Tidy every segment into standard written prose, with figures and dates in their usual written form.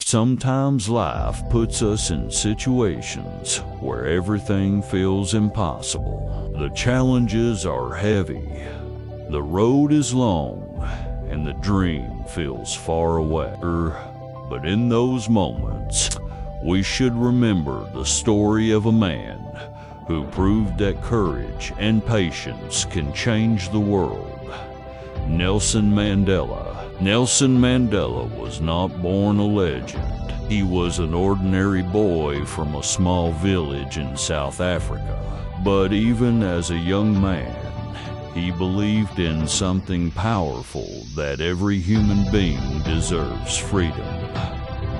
Sometimes life puts us in situations where everything feels impossible. The challenges are heavy, the road is long, and the dream feels far away. But in those moments, we should remember the story of a man who proved that courage and patience can change the world. Nelson Mandela. Nelson Mandela was not born a legend. He was an ordinary boy from a small village in South Africa. But even as a young man, he believed in something powerful, that every human being deserves freedom,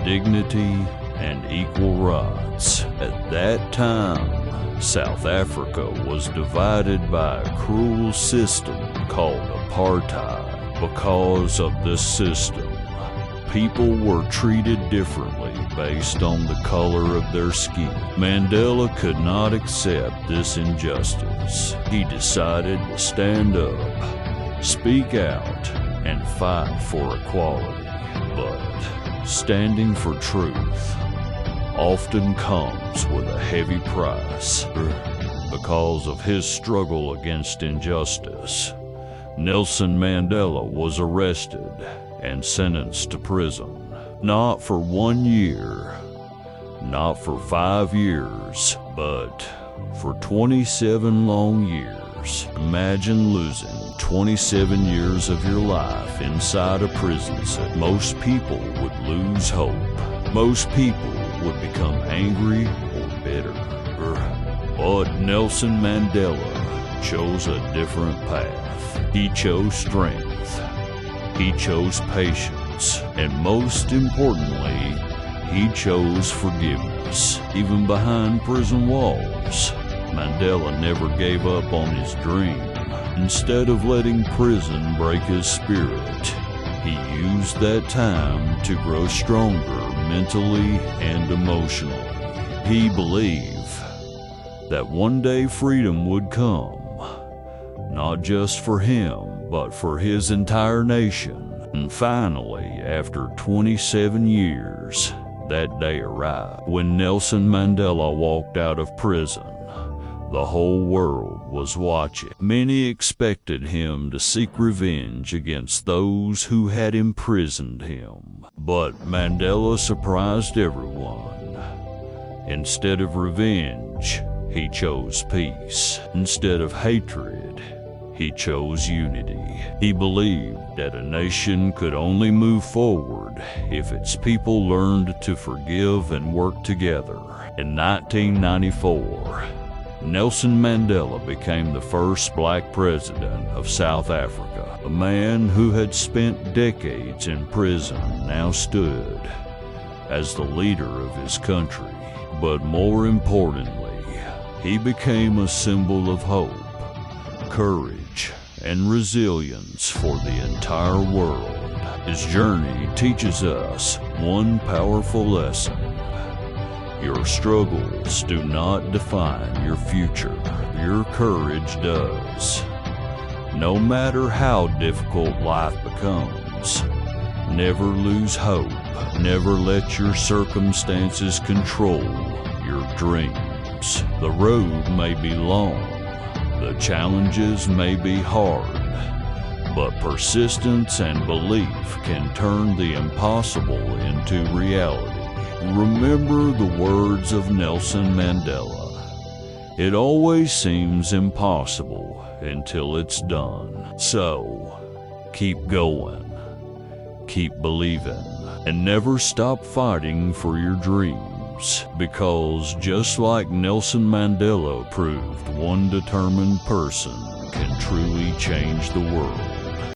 dignity, and equal rights. At that time, South Africa was divided by a cruel system called apartheid. Because of this system, people were treated differently based on the color of their skin. Mandela could not accept this injustice. He decided to stand up, speak out, and fight for equality. But standing for truth often comes with a heavy price. Because of his struggle against injustice, Nelson Mandela was arrested and sentenced to prison. Not for 1 year, not for 5 years, but for 27 long years. Imagine losing 27 years of your life inside a prison cell. Most people would lose hope. Most people would become angry or bitter. But Nelson Mandela chose a different path. He chose strength, he chose patience, and most importantly, he chose forgiveness. Even behind prison walls, Mandela never gave up on his dream. Instead of letting prison break his spirit, he used that time to grow stronger mentally and emotionally. He believed that one day freedom would come, not just for him, but for his entire nation. And finally, after 27 years, that day arrived. When Nelson Mandela walked out of prison, the whole world was watching. Many expected him to seek revenge against those who had imprisoned him. But Mandela surprised everyone. Instead of revenge, he chose peace. Instead of hatred, he chose unity. He believed that a nation could only move forward if its people learned to forgive and work together. In 1994, Nelson Mandela became the first black president of South Africa. A man who had spent decades in prison now stood as the leader of his country. But more importantly, he became a symbol of hope, courage, and resilience for the entire world. His journey teaches us one powerful lesson. Your struggles do not define your future. Your courage does. No matter how difficult life becomes, never lose hope. Never let your circumstances control your dreams. The road may be long, the challenges may be hard, but persistence and belief can turn the impossible into reality. Remember the words of Nelson Mandela. It always seems impossible until it's done. So, keep going, keep believing, and never stop fighting for your dreams. Because just like Nelson Mandela proved, one determined person can truly change the world.